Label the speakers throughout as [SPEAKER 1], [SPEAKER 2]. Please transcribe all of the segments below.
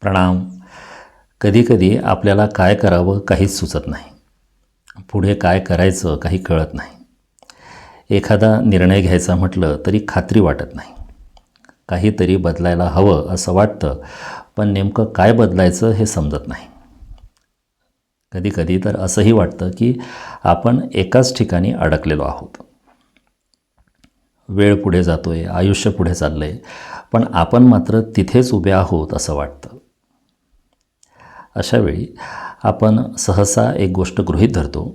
[SPEAKER 1] प्रणाम. कधीकधी आपल्याला काय करावं काहीच सुचत नाही. पुढे काय करायचं काही कळत नाही. एखादा निर्णय घ्यायचा म्हटलं तरी खात्री वाटत नाही. काहीतरी बदलायला हवं असं वाटतं, पण नेमकं काय बदलायचं हे समजत नाही. कधीकधी तर असंही वाटतं की आपण एकाच ठिकाणी अडकलेलो आहोत. वेळ पुढे जातोय, आयुष्य पुढे चाललंय, पण आपण मात्र तिथेच उभे आहोत असं वाटतं. अशावेळी आपण सहसा एक गोष्ट गृहीत धरतो.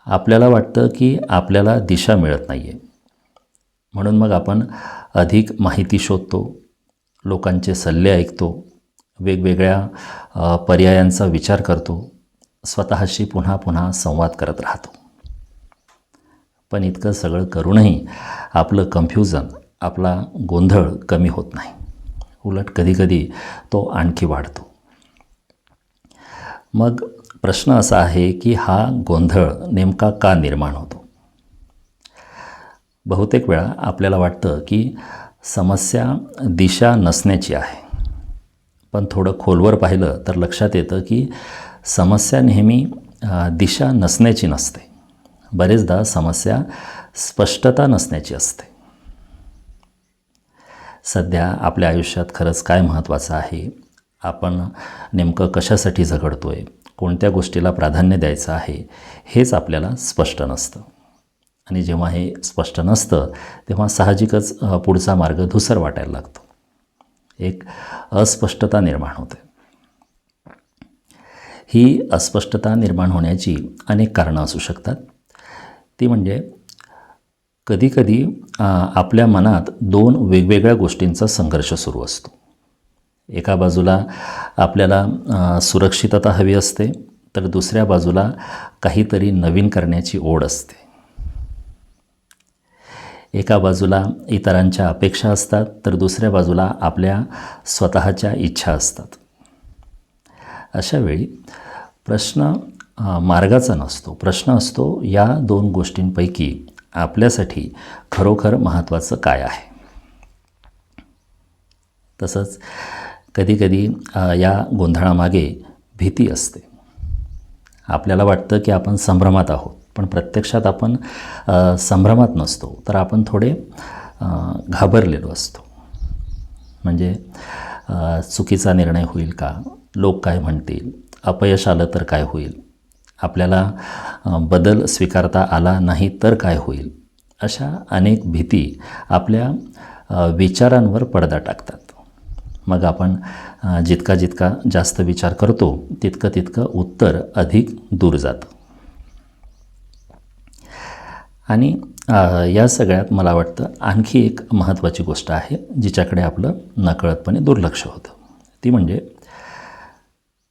[SPEAKER 1] आपल्याला वाटतं की आपल्याला दिशा मिळत नाही आहे. म्हणून मग आपण अधिक माहिती शोधतो, लोकांचे सल्ले ऐकतो, वेगवेगळ्या पर्यायांचा विचार करतो, स्वतःशी पुन्हा पुन्हा संवाद करत राहतो. पण इतकं सगळं करूनही आपलं कन्फ्युजन, आपला गोंधळ कमी होत नाही. उलट कधीकधी तो आणखी वाढतो. मग प्रश्न असा आहे की हा गोंधळ नेमका का निर्माण होतो? बहुतेक वेळा आपल्याला वाटतं की समस्या दिशा नसण्याची आहे. पण थोडं खोलवर पाहिलं तर लक्षात येतं की समस्या नेहमी दिशा नसण्याची नसते. बरेचदा समस्या स्पष्टता नसण्याची असते. सध्या आपल्या आयुष्यात खरंच काय महत्त्वाचं आहे, आपण नेमकं कशासाठी झगडतो आहे, कोणत्या गोष्टीला प्राधान्य द्यायचं आहे, हेच आपल्याला स्पष्ट नसतं. आणि जेव्हा हे स्पष्ट नसतं तेव्हा साहजिकच पुढचा मार्ग धूसर वाटायला लागतो. एक अस्पष्टता निर्माण होते. ही अस्पष्टता निर्माण होण्याची अनेक कारणं असू शकतात. ती म्हणजे कधीकधी आपल्या मनात दोन वेगवेगळ्या गोष्टींचा संघर्ष सुरू असतो. एका बाजूला आपल्याला सुरक्षितता हवी असते, तर दुसऱ्या बाजूला काहीतरी नवीन करण्याची ओढ असते. एका बाजूला इतरांच्या अपेक्षा असतात, तर दुसऱ्या बाजूला आपल्या स्वतःच्या इच्छा असतात. अशावेळी प्रश्न मार्गाचा नसतो, प्रश्न असतो या दोन गोष्टींपैकी आपल्यासाठी खरोखर महत्त्वाचं काय आहे. तसंच कधीकधी या गोंधळामागे भीती असते. आपल्याला वाटतं की आपण संभ्रमात आहोत, पण प्रत्यक्षात आपण संभ्रमात नसतो, तर आपण थोडे घाबरलेलो असतो. म्हणजे चुकीचा निर्णय होईल का, लोक काय म्हणतील, अपयश आलं तर काय होईल, आपल्याला बदल स्वीकारता आला नाही तर काय होईल, अशा अनेक भीती आपल्या विचारांवर पडदा टाकतात. मग आपण जितका जास्त विचार करतो तितकं उत्तर अधिक दूर जातं. आणि या सगळ्यात मला वाटतं आणखी एक महत्त्वाची गोष्ट आहे जिच्याकडे आपलं नकळतपणे दुर्लक्ष होतं. ती म्हणजे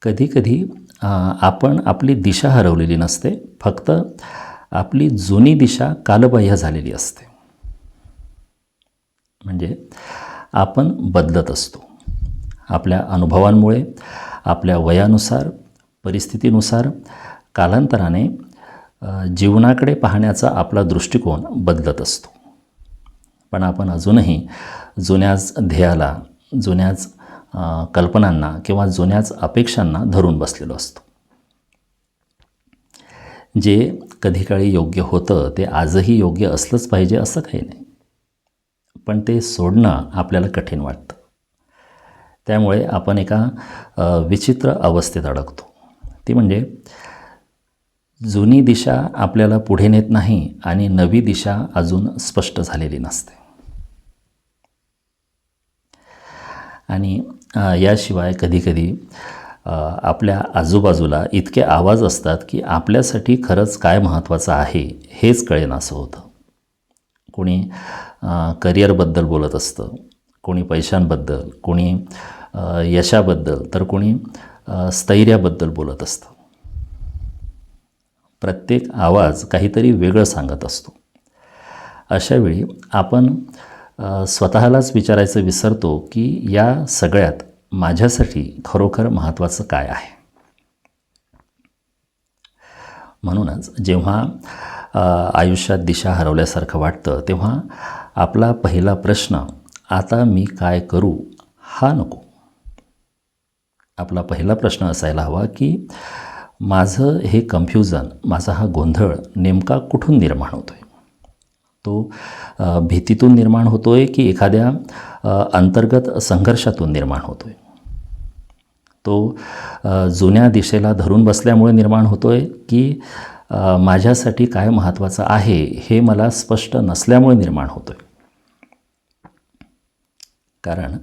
[SPEAKER 1] कधीकधी आपण आपली दिशा हरवलेली नसते, फक्त आपली जुनी दिशा कालबाह्य झालेली असते. म्हणजे आपण बदलत असतो. आपल्या अनुभवांमुळे, आपल्या वयानुसार, परिस्थितीनुसार कालांतराने जीवनाकडे पाहण्याचा आपला दृष्टिकोन बदलत असतो. पण आपण अजूनही जुन्याच ध्येयाला, जुन्याच कल्पनांना किंवा जुन्याच अपेक्षांना धरून बसलेलो असतो. जे कधी काळी योग्य होतं ते आजही योग्य असलंच पाहिजे असं काही नाही, पण ते सोडणं आपल्याला कठीण वाटतं. त्यामुळे आपण एका विचित्र अवस्थेत अडकतो. ती म्हणजे जुनी दिशा आपल्याला पुढे नेत नाही आणि नवी दिशा अजून स्पष्ट झालेली नसते. आणि याशिवाय कधीकधी आपल्या आजूबाजूला इतके आवाज असतात की आपल्यासाठी खरंच काय महत्त्वाचं आहे हेच कळेनासं होतं. कोणी करिअरबद्दल बोलत असतं, कोणी पैशांबद्दल, कोणी यशाबद्दल, तर कोणी स्थैर्याबद्दल बोलत असतं. प्रत्येक आवाज काहीतरी वेगळं सांगत असतो. अशावेळी आपण स्वतःलाच विचारायचं विसरतो की या सगळ्यात माझ्यासाठी खरोखर महत्त्वाचं काय आहे. म्हणूनच जेव्हा आयुष्यात दिशा हरवल्यासारखं वाटतं तेव्हा आपला पहिला प्रश्न, आता मी काय करू, हा नको. आपला पहिला प्रश्न असायला हवा की माझं हे कन्फ्युजन, माझा हा गोंधळ नेमका कुठून निर्माण होतो आहे? तो भीतीतून निर्माण होतो आहे की एखाद्या अंतर्गत संघर्षातून निर्माण होतो आहे? तो जुन्या दिशेला धरून बसल्यामुळे निर्माण होतो आहे की माझ्यासाठी काय महत्त्वाचं आहे हे मला स्पष्ट नसल्यामुळे निर्माण होतो आहे? कारण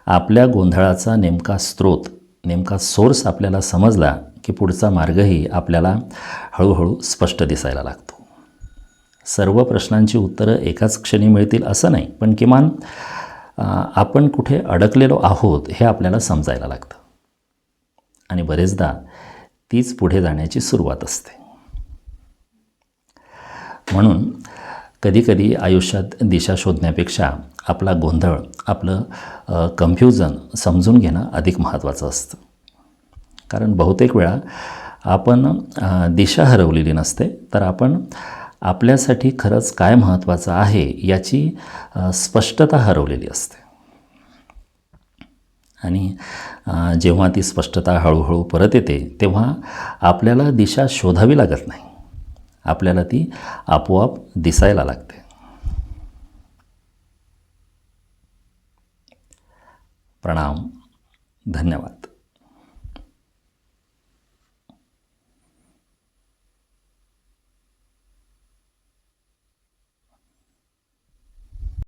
[SPEAKER 1] आपल्या गोंधळाचा नेमका स्रोत, नेमका सोर्स आपल्याला समजला की पुढचा मार्गही आपल्याला हळूहळू स्पष्ट दिसायला लागतो. सर्व प्रश्नांची उत्तरं एकाच क्षणी मिळतील असं नाही, पण किमान आपण कुठे अडकलेलो आहोत हे आपल्याला समजायला लागतं. आणि बरेचदा तीच पुढे जाण्याची सुरुवात असते. म्हणून कधीकधी आयुष्यात दिशा शोधण्यापेक्षा आपला गोंधळ, आपलं कन्फ्युजन समजून घेणं अधिक महत्त्वाचं असतं. कारण बहुतेक वेळा आपण दिशा हरवलेली नसते, तर आपण आपल्यासाठी खरंच काय महत्त्वाचं आहे याची स्पष्टता हरवलेली असते. आणि जेव्हा ती स्पष्टता हळूहळू परत येते तेव्हा आपल्याला दिशा शोधावी लागत नाही, आपल्याला ती आपोआप दिसायला लागते. प्रणाम. धन्यवाद.